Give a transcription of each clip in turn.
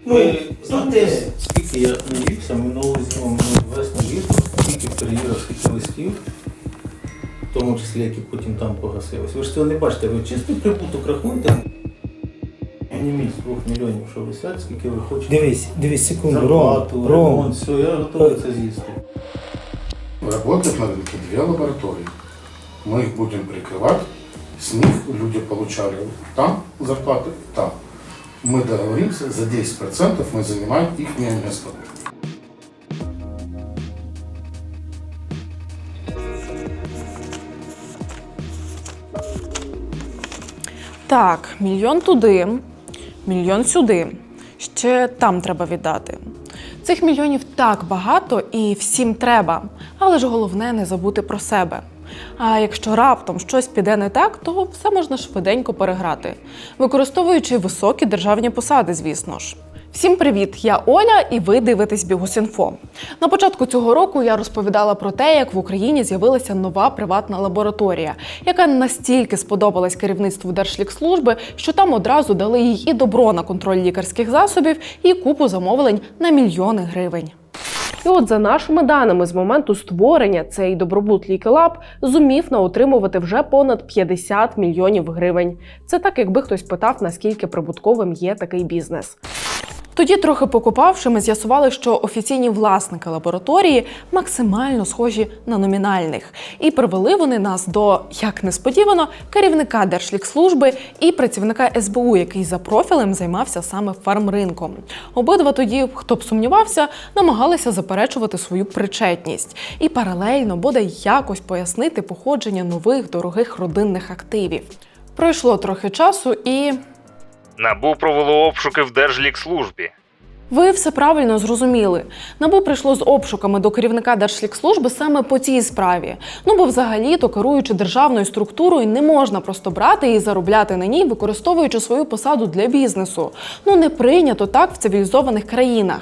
Ви знаєте, скільки я навівся минулого весну літо, скільки перевірок, скільки листів, в тому числі, які потім там погасились. Ви ж цього не бачите, ви чистий прибуток рахуєте? Мінімум 2 мільйонів, що висять, скільки ви хочете. Дивись, секунду, Зарплату, ремонт, все, я готовий це з'їсти. Работает на рынке 2 лаборатории. Мы их будем прикрывать. С них люди получали там зарплаты, там. Мы договоримся, за 10% мы занимаем их место. Так, мільйон туди, мільйон сюди. Ще там треба віддати. Цих мільйонів так багато і всім треба. Але ж головне не забути про себе. А якщо раптом щось піде не так, то все можна швиденько переграти. Використовуючи високі державні посади, звісно ж. Всім привіт! Я Оля і ви дивитесь Бігус.Інфо. На початку цього року я розповідала про те, як в Україні з'явилася нова приватна лабораторія, яка настільки сподобалась керівництву Держлікслужби, що там одразу дали їй і добро на контроль лікарських засобів, і купу замовлень на мільйони гривень. І от за нашими даними, з моменту створення цей добробут Лікелаб зумів наотримувати вже понад 50 мільйонів гривень. Це так, якби хтось питав, наскільки прибутковим є такий бізнес. Тоді, трохи покопавши, ми з'ясували, що офіційні власники лабораторії максимально схожі на номінальних. І привели вони нас до, як несподівано, керівника Держлікслужби і працівника СБУ, який за профілем займався саме фармринком. Обидва тоді, хто б сумнівався, намагалися заперечувати свою причетність. І паралельно буде якось пояснити походження нових дорогих родинних активів. Пройшло трохи часу і... НАБУ провело обшуки в Держлікслужбі. Ви все правильно зрозуміли. НАБУ прийшло з обшуками до керівника Держлікслужби саме по цій справі. Бо взагалі-то, керуючи державною структурою, не можна просто брати і заробляти на ній, використовуючи свою посаду для бізнесу. Не прийнято так в цивілізованих країнах.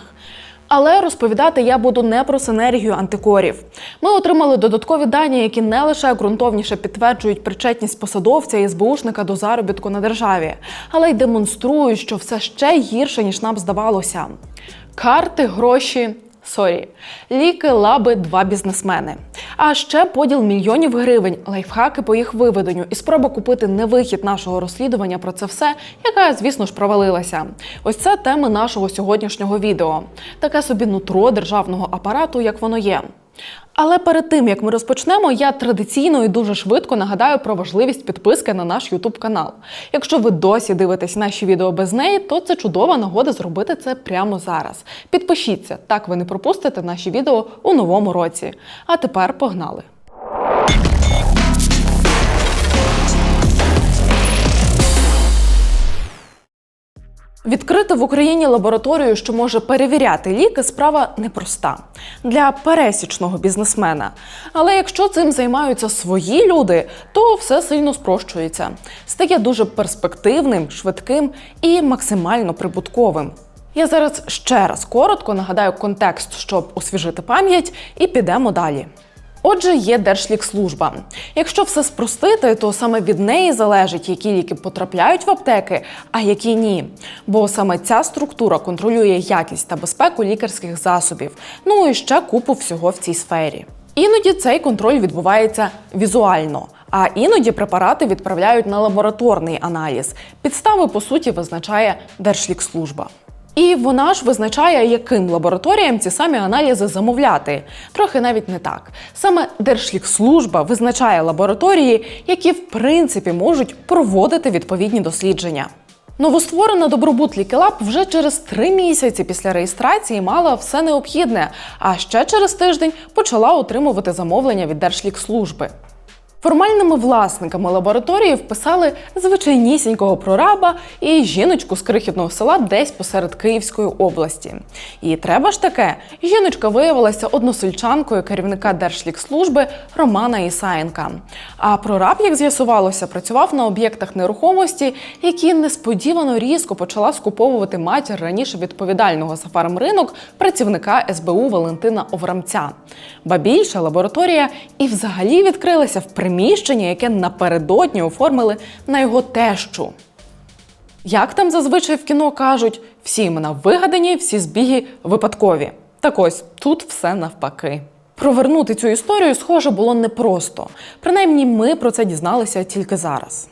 Але розповідати я буду не про синергію антикорів. Ми отримали додаткові дані, які не лише ґрунтовніше підтверджують причетність посадовця і СБУшника до заробітку на державі, але й демонструють, що все ще гірше, ніж нам здавалося. Карти, гроші... Ліки, лаби, 2 бізнесмени. А ще поділ мільйонів гривень, лайфхаки по їх виведенню і спроба купити невихід нашого розслідування про це все, яка, звісно ж, провалилася. Ось це теми нашого сьогоднішнього відео. Таке собі нутро державного апарату, як воно є. Але перед тим, як ми розпочнемо, я традиційно і дуже швидко нагадаю про важливість підписки на наш YouTube-канал. Якщо ви досі дивитесь наші відео без неї, то це чудова нагода зробити це прямо зараз. Підпишіться, так ви не пропустите наші відео у новому році. А тепер погнали! Відкрити в Україні лабораторію, що може перевіряти ліки, справа непроста. Для пересічного бізнесмена. Але якщо цим займаються свої люди, то все сильно спрощується. Стає дуже перспективним, швидким і максимально прибутковим. Я зараз ще раз коротко нагадаю контекст, щоб освіжити пам'ять, і підемо далі. Отже, є Держлікслужба. Якщо все спростити, то саме від неї залежить, які ліки потрапляють в аптеки, а які ні. Бо саме ця структура контролює якість та безпеку лікарських засобів. І ще купу всього в цій сфері. Іноді цей контроль відбувається візуально, а іноді препарати відправляють на лабораторний аналіз. Підстави, по суті, визначає Держлікслужба. І вона ж визначає, яким лабораторіям ці самі аналізи замовляти. Трохи навіть не так. Саме Держлікслужба визначає лабораторії, які в принципі можуть проводити відповідні дослідження. Новостворена добробут Лікелаб вже через 3 місяці після реєстрації мала все необхідне, а ще через тиждень почала отримувати замовлення від Держлікслужби. Формальними власниками лабораторії вписали звичайнісінького прораба і жіночку з крихітного села десь посеред Київської області. І треба ж таке, жіночка виявилася односельчанкою керівника Держлікслужби Романа Ісаєнка. А прораб, як з'ясувалося, працював на об'єктах нерухомості, які несподівано різко почала скуповувати матір раніше відповідального за фармринок працівника СБУ Валентина Оврамця. Ба більше, лабораторія і взагалі відкрилася в приміщення, яке напередодні оформили на його тещу. Як там зазвичай в кіно кажуть, Всі імена вигадані, всі збіги випадкові. Так ось, тут все навпаки. Провернути цю історію, схоже, було непросто. Принаймні, ми про це дізналися тільки зараз.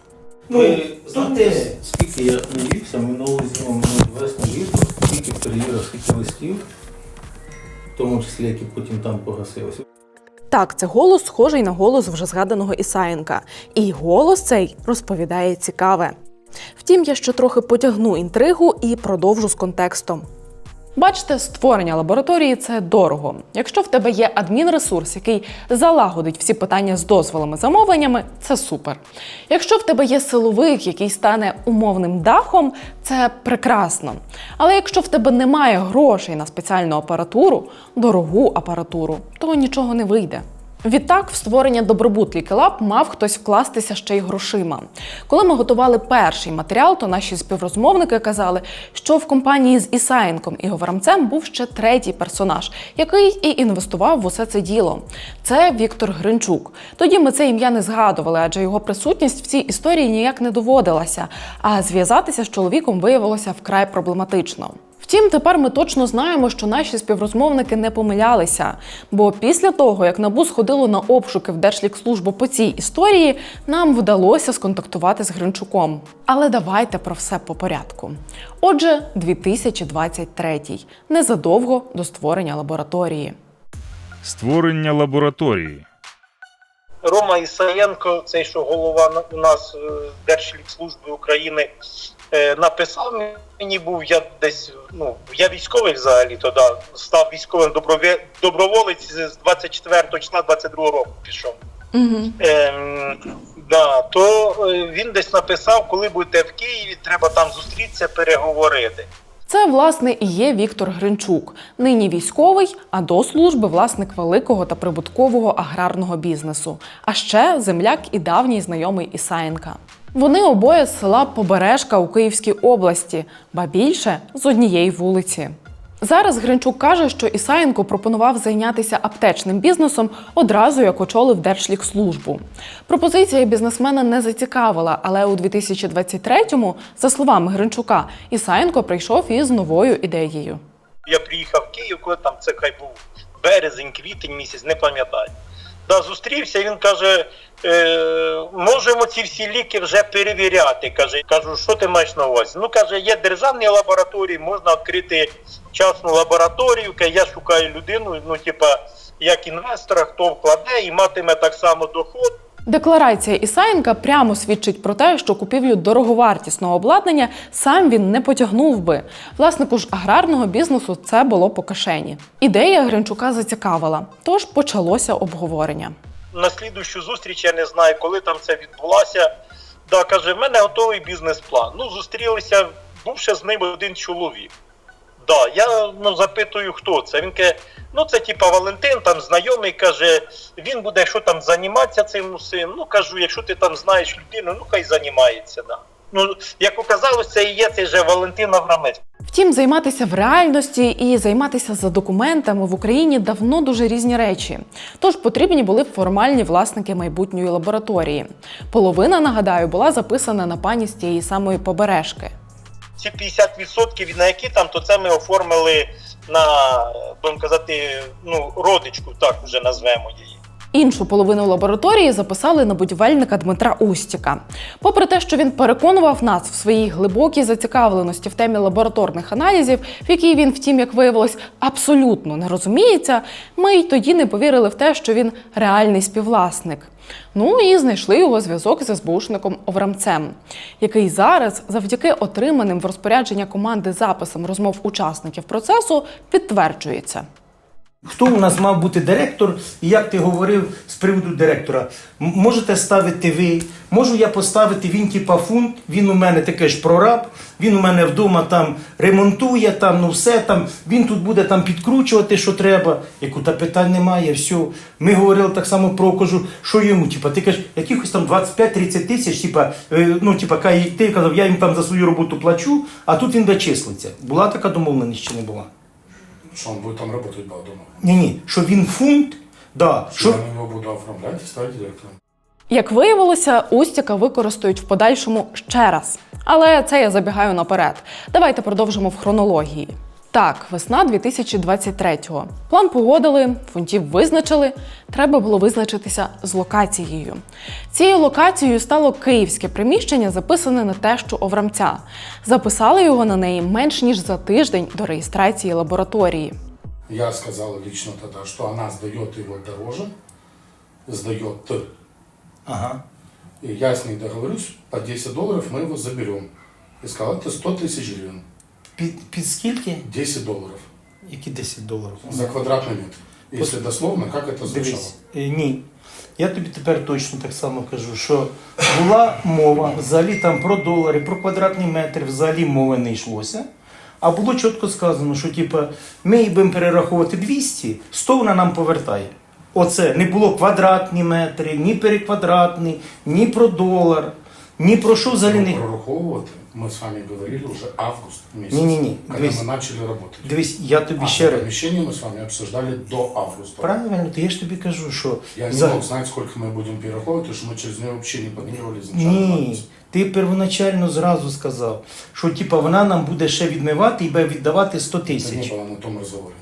Ви знаєте, скільки я навівся минулого зиму, весну літо, скільки перевірив, скільки листів, в тому числі, які потім там погасилися. Так, це голос схожий на голос вже згаданого Ісаєнка. І голос цей розповідає цікаве. Втім, я ще трохи потягну інтригу і продовжу з контекстом. Бачите, створення лабораторії – це дорого. Якщо в тебе є адмінресурс, який залагодить всі питання з дозволами, замовленнями – це супер. Якщо в тебе є силовик, який стане умовним дахом – це прекрасно. Але якщо в тебе немає грошей на спеціальну апаратуру, дорогу апаратуру, то нічого не вийде. Відтак, в створення Добробут Лікелаб мав хтось вкластися ще й грошима. Коли ми готували перший матеріал, то наші співрозмовники казали, що в компанії з Ісаєнком і Говорамцем був ще третій персонаж, який і інвестував в усе це діло. Це Віктор Гринчук. Тоді ми це ім'я не згадували, адже його присутність в цій історії ніяк не доводилася, а зв'язатися з чоловіком виявилося вкрай проблематично. Втім, тепер ми точно знаємо, що наші співрозмовники не помилялися, бо після того, як НАБУ сходило на обшуки в Держлікслужбу по цій історії, нам вдалося сконтактувати з Гринчуком. Але давайте про все по порядку. Отже, 2023, незадовго до створення лабораторії. Створення лабораторії. Рома Ісаєнко, цей, що голова у нас Держлікслужби України, написав мені, я десь, я військовий взагалі, то став військовим доброволець з 24 числа 22 року пішов. То він десь написав, коли будете в Києві, треба там зустрітися, переговорити. Це, власне, і є Віктор Гринчук. Нині військовий, а до служби власник великого та прибуткового аграрного бізнесу. А ще земляк і давній знайомий Ісаєнка. Вони обоє з села Побережка у Київській області, ба більше – з однієї вулиці. Зараз Гринчук каже, що Ісаєнко пропонував зайнятися аптечним бізнесом одразу, як очолив Держлікслужбу. Пропозиція бізнесмена не зацікавила, але у 2023-му, за словами Гринчука, Ісаєнко прийшов із новою ідеєю. Я приїхав в Київ, коли там це хай був березень, квітень місяць, не пам'ятаю. Зустрівся, він каже, можемо ці всі ліки вже перевіряти. Кажу, що ти маєш на увазі? Каже, є державні лабораторії, можна відкрити частну лабораторію, я шукаю людину, як інвестора, хто вкладе і матиме так само доход. Декларація Ісаєнка прямо свідчить про те, що купівлю дороговартісного обладнання сам він не потягнув би. Власнику ж аграрного бізнесу це було по кишені. Ідея Гринчука зацікавила, тож почалося обговорення. На слідущу зустріч, я не знаю, коли там це відбулося, каже, в мене готовий бізнес-план. Зустрілися, був ще з ним один чоловік. Я запитую, хто це. Він каже, це Валентин, там знайомий, каже, він буде що там займатися цим усім. Кажу, якщо ти там знаєш людину, хай займається. Як оказалось, це і є цей же Валентин Аврамець. Втім, займатися в реальності і займатися за документами в Україні давно дуже різні речі. Тож потрібні були формальні власники майбутньої лабораторії. Половина, нагадаю, була записана на пані з тієї самої Побережки. Ці 50%, на які там, то це ми оформили на, будемо казати, родичку, так вже назвемо її. Іншу половину лабораторії записали на будівельника Дмитра Устіка. Попри те, що він переконував нас в своїй глибокій зацікавленості в темі лабораторних аналізів, в якій він, втім, як виявилось, абсолютно не розуміється, ми й тоді не повірили в те, що він реальний співвласник. І знайшли його зв'язок з СБУшником Оврамцем, який зараз, завдяки отриманим в розпорядження команди записам розмов учасників процесу, підтверджується. Хто у нас мав бути директор, і як ти говорив з приводу директора? Можете ставити ви, можу я поставити, він фунт, він у мене такий ж прораб, він у мене вдома там ремонтує, все там, він тут буде там підкручувати, що треба. Яку та питань немає, все. Ми говорили так само про, кажу, що йому, ти кажеш, якихось там 25-30 тисяч, ти казав, я їм там за свою роботу плачу, а тут він дочислиться. Була така домовленість чи не була? Что он будет там работать дома? Ні, що він фунт, Що я його буду оформляти і ставити директором. Як виявилося, Устіка використають в подальшому ще раз. Але це я забігаю наперед. Давайте продовжимо в хронології. Так, весна 2023-го. План погодили, фунтів визначили, треба було визначитися з локацією. Цією локацією стало київське приміщення, записане на тещу Оврамця. Записали його на неї менш ніж за тиждень до реєстрації лабораторії. Я сказал лично тогда, что она сдает его дороже, сдает. Ага. И я с ней договорюсь, по $10 мы его заберем. И сказал, это 100 тысяч гривен. Під скільки? $10 Які $10? за квадратный метр. Если дословно, как это звучало? Дивись, ні. Я тобі тепер точно так само кажу, що була мова взагалі там про долари, про квадратний метр, взагалі мови не йшлося. А було чітко сказано, що типа, ми їй будемо перераховувати 200, 100 вона нам повертає. Оце не було квадратні метри, ні переквадратні, ні про долар, ні про що взагалі не... Прораховувати мы с вами говорили уже август месяц, Не-не-не, когда дивись. мы начали работать. Дивись, я тобі ще раз... Помещение мы с вами обсуждали до августа. Правильно, то я ж тобі кажу, що... Я не мог знать, сколько мы будем перераховывать, потому что мы через нее вообще не планировали изначально. Ні, ти первоначально зразу сказав, що типа вона нам буде ще відмивати і буде віддавати 100 Это не тисяч. было на том разговоре.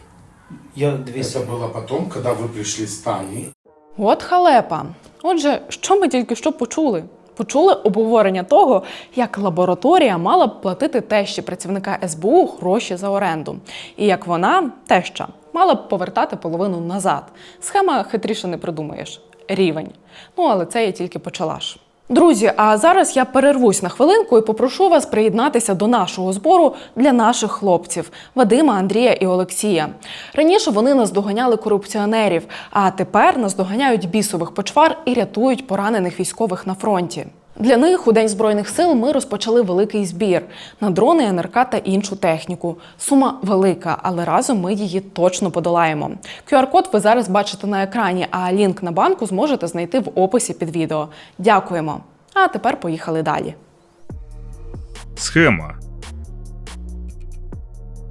Я дивися. Это было потом, когда вы пришли с Таней. От халепа. Отже, що ми тільки що почули? Почули обговорення того, як лабораторія мала б платити тещі працівника СБУ гроші за оренду. І як вона, теща, мала б повертати половину назад. Схема хитріше не придумаєш. Рівень. Ну, але це я тільки почала ж. Друзі, а зараз я перервусь на хвилинку і попрошу вас приєднатися до нашого збору для наших хлопців – Вадима, Андрія і Олексія. Раніше вони наздоганяли корупціонерів, а тепер наздоганяють бісових почвар і рятують поранених військових на фронті. Для них у День Збройних сил ми розпочали великий збір на дрони, НРК та іншу техніку. Сума велика, але разом ми її точно подолаємо. QR-код ви зараз бачите на екрані, а лінк на банку зможете знайти в описі під відео. Дякуємо. А тепер поїхали далі. Схема.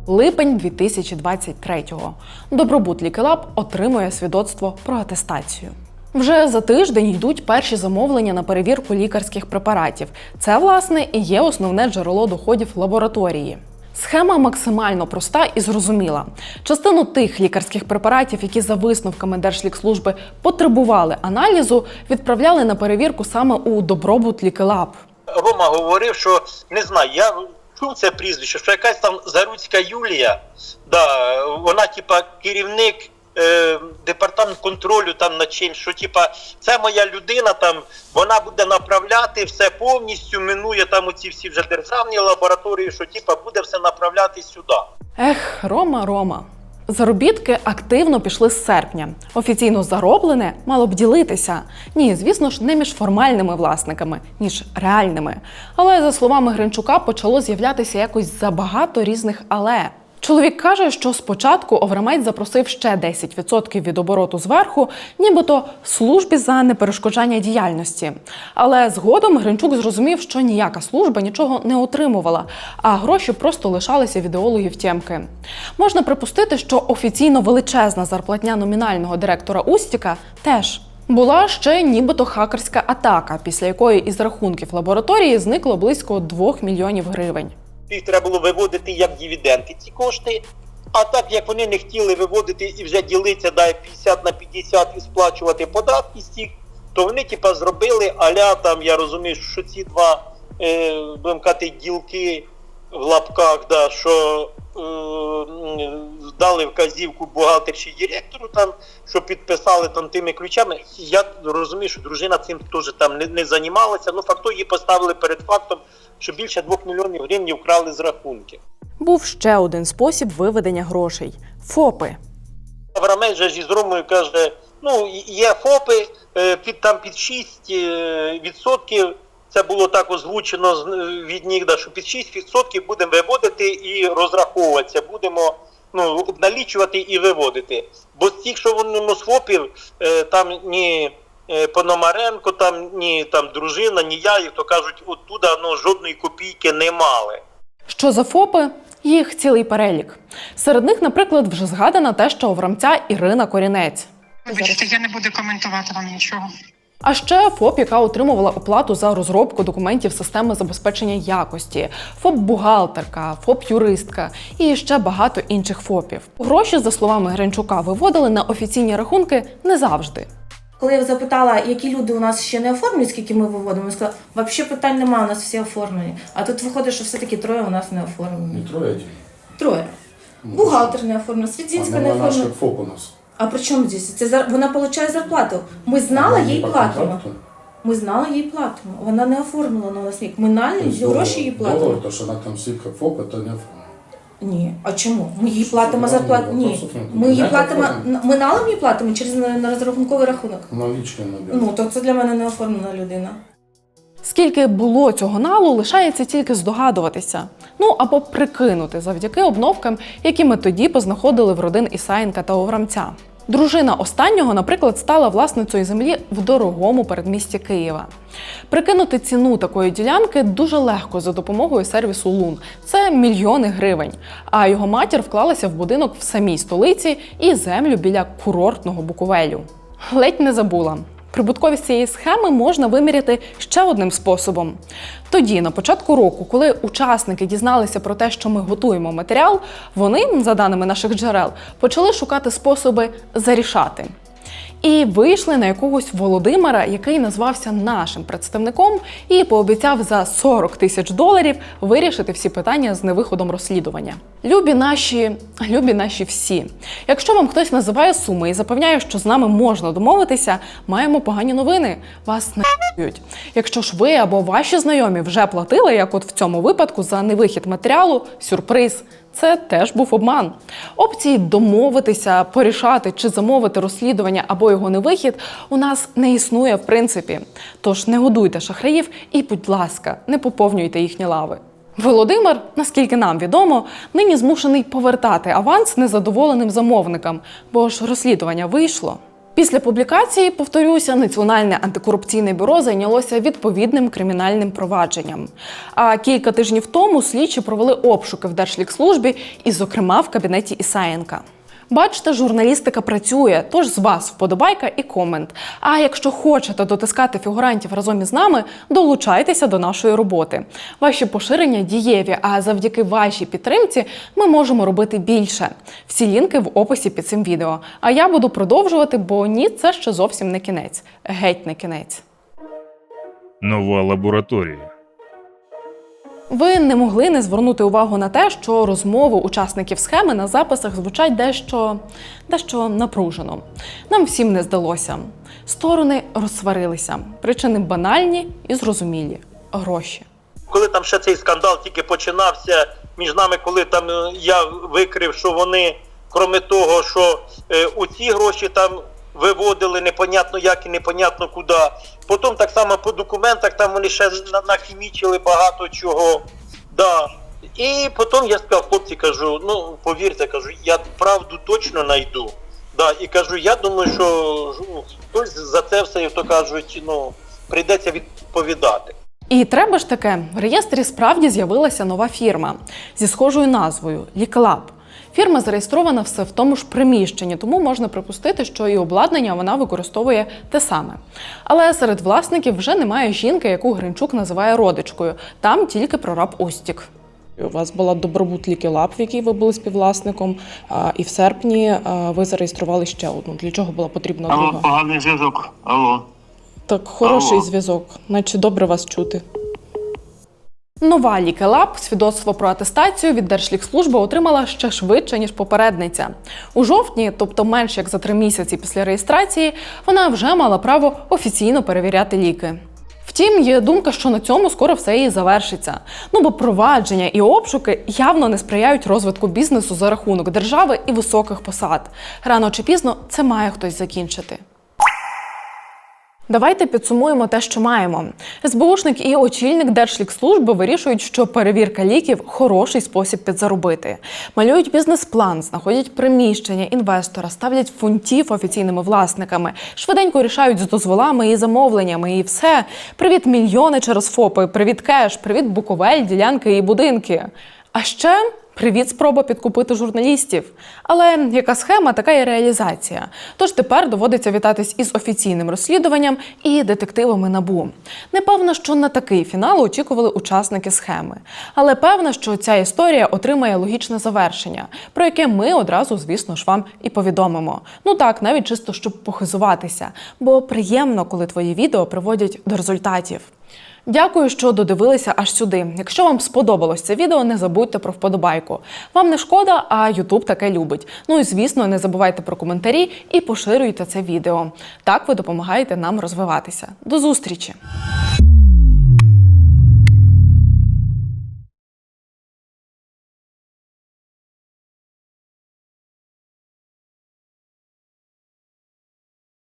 Липень 2023-го. Добробут Лікелаб отримує свідоцтво про атестацію. Вже за тиждень йдуть перші замовлення на перевірку лікарських препаратів. Це, власне, і є основне джерело доходів лабораторії. Схема максимально проста і зрозуміла. Частину тих лікарських препаратів, які за висновками Держлікслужби потребували аналізу, відправляли на перевірку саме у Добробут Лікелаб. Рома говорив, що не знаю, я чув це прізвище, що якась там Заруцька Юлія, да, вона типа керівник департамент контролю там над чим, що типа це моя людина, там вона буде направляти все повністю, минує там оці всі вже державні лабораторії, що типа буде все направляти сюди. Ех, Рома. Заробітки активно пішли з серпня. Офіційно зароблене мало б ділитися. Ні, звісно ж, не між формальними власниками, ніж реальними. Але, за словами Гринчука, почало з'являтися якось забагато різних «але». Чоловік каже, що спочатку Оврамець запросив ще 10% від обороту зверху, нібито службі за неперешкоджання діяльності. Але згодом Гринчук зрозумів, що ніяка служба нічого не отримувала, а гроші просто лишалися в ідеологів Тємки. Можна припустити, що офіційно величезна зарплатня номінального директора Устіка теж. Була ще нібито хакерська атака, після якої із рахунків лабораторії зникло близько 2 мільйонів гривень. Їх треба було виводити як дивіденди ці кошти, а так як вони не хотіли виводити і вже ділитися, дай 50/50 і сплачувати податки з цих, то вони типа зробили а-ля там, я розумію, що ці два, будемо казати, ділки в лапках, да, що дали вказівку бухгалтерші директору, там, що підписали там тими ключами. Я розумію, що дружина цим теж там не займалася, ну факто її поставили перед фактом, що більше 2 мільйонів гривень вкрали з рахунків. Був ще один спосіб виведення грошей – ФОПи. Аврамець же із Ромою каже, ну є ФОПи під 6%, це було так озвучено від них, що під 6% будемо виводити і розраховуватися, будемо обналічувати і виводити. Бо з тих, що воно з ФОПів, там ні Пономаренко, там ні там дружина, ні я, як то кажуть, оттуда жодної копійки не мали. Що за ФОПи? Їх цілий перелік. Серед них, наприклад, вже згадана теща Оврамця Ірина Корінець. Вибачте, я не буду коментувати вам нічого. А ще ФОП, яка отримувала оплату за розробку документів системи забезпечення якості, ФОП-бухгалтерка, ФОП-юристка і ще багато інших ФОПів. Гроші, за словами Гринчука, виводили на офіційні рахунки не завжди. Коли я запитала, які люди у нас ще не оформлені, скільки ми виводимо, я сказала, взагалі питань немає, у нас всі оформлені. А тут виходить, що все-таки 3 у нас не оформлені. Не трое один. 3. Бухгалтер не оформлена, Свідзінська не Она наш оформлена. ФОП у нас. А при чому здесь? Вона отримує зарплату. Ми знали, Она не їй по платимо. контракту. Ми знали, їй платимо. Вона не оформила на нас рік. Ми То наль есть гроші їй доллар, платимо. то, что она там сидит как ФОП, это не оформлено. Ні. А чому? Ми їй платимо зарплату. Ні. Вопросов нет. Ми їй Меня платимо, оформлено. ми налом їй платимо через на розрахунковий рахунок. Наличные наберут. Ну, то це для мене не оформлена людина. Скільки було цього налу, лишається тільки здогадуватися. Ну, або прикинути завдяки обновкам, які ми тоді познаходили в родин Ісаєнка та Оврамця. Дружина останнього, наприклад, стала власницею землі в дорогому передмісті Києва. Прикинути ціну такої ділянки дуже легко за допомогою сервісу Лун. Це мільйони гривень. А його матір вклалася в будинок в самій столиці і землю біля курортного Буковелю. Ледь не забула. Прибутковість цієї схеми можна виміряти ще одним способом. Тоді, на початку року, коли учасники дізналися про те, що ми готуємо матеріал, вони, за даними наших джерел, почали шукати способи зарішати. І вийшли на якогось Володимира, який назвався нашим представником і пообіцяв за $40 тисяч вирішити всі питання з невиходом розслідування. Любі наші всі. Якщо вам хтось називає суми і запевняє, що з нами можна домовитися, маємо погані новини. Вас не ***ють. Якщо ж ви або ваші знайомі вже платили, як от в цьому випадку, за невихід матеріалу, сюрприз. Це теж був обман. Опції домовитися, порішати чи замовити розслідування або його невихід у нас не існує в принципі. Тож не годуйте шахраїв і, будь ласка, не поповнюйте їхні лави. Володимир, наскільки нам відомо, нині змушений повертати аванс незадоволеним замовникам, бо ж розслідування вийшло. Після публікації, повторюся, Національне антикорупційне бюро зайнялося відповідним кримінальним провадженням. А кілька тижнів тому слідчі провели обшуки в Держлікслужбі і, зокрема, в кабінеті Ісаєнка. Бачите, журналістика працює, тож з вас вподобайка і комент. А якщо хочете дотискати фігурантів разом із нами, долучайтеся до нашої роботи. Ваші поширення дієві, а завдяки вашій підтримці ми можемо робити більше. Всі лінки в описі під цим відео. А я буду продовжувати, бо ні, це ще зовсім не кінець. Геть не кінець. Нова лабораторія. Ви не могли не звернути увагу на те, що розмови учасників схеми на записах звучать дещо напружено. Нам всім не здалося. Сторони розсварилися. Причини банальні і зрозумілі – гроші. Коли там ще цей скандал тільки починався між нами, коли там я викрив, що вони, крім того, що оці гроші там виводили непонятно як і непонятно куди. Потім так само по документах там вони ще нахімічили багато чого. Да. І потім я сказав, хлопці, кажу, ну повірте, кажу, я правду точно знайду. Да. І кажу, я думаю, що хтось за це все, як то кажуть, ну, прийдеться відповідати. І треба ж таке, в реєстрі справді з'явилася нова фірма зі схожою назвою – Ліклаб. Фірма зареєстрована все в тому ж приміщенні, тому можна припустити, що і обладнання вона використовує те саме. Але серед власників вже немає жінки, яку Гринчук називає родичкою. Там тільки прораб Устік. У вас була Добробут Лікелаб, в якій ви були співвласником, і в серпні ви зареєстрували ще одну. Для чого була потрібна друга? Алло, поганий зв'язок. Алло. Так, хороший Алло. зв'язок, наче добре вас чути. Нова Лікелаб свідоцтво про атестацію від Держлікслужби отримала ще швидше, ніж попередниця. У жовтні, тобто менш як за 3 місяці після реєстрації, вона вже мала право офіційно перевіряти ліки. Втім, є думка, що на цьому скоро все і завершиться. Бо провадження і обшуки явно не сприяють розвитку бізнесу за рахунок держави і високих посад. Рано чи пізно це має хтось закінчити. Давайте підсумуємо те, що маємо. СБУшник і очільник Держлікслужби вирішують, що перевірка ліків – хороший спосіб підзаробити. Малюють бізнес-план, знаходять приміщення інвестора, ставлять фунтів офіційними власниками, швиденько рішають з дозволами і замовленнями, і все. Привіт мільйони через ФОПи, привіт кеш, привіт Буковель, ділянки і будинки. А ще Привіт, спроба підкупити журналістів. Але яка схема, така і реалізація. Тож тепер доводиться вітатись із офіційним розслідуванням і детективами НАБУ. Не певно, що на такий фінал очікували учасники схеми. Але певно, що ця історія отримає логічне завершення, про яке ми одразу, звісно ж, вам і повідомимо. Ну так, навіть чисто, щоб похизуватися. Бо приємно, коли твої відео приводять до результатів. Дякую, що додивилися аж сюди. Якщо вам сподобалось це відео, не забудьте про вподобайку. Вам не шкода, а YouTube таке любить. Ну і, звісно, не забувайте про коментарі і поширюйте це відео. Так ви допомагаєте нам розвиватися. До зустрічі!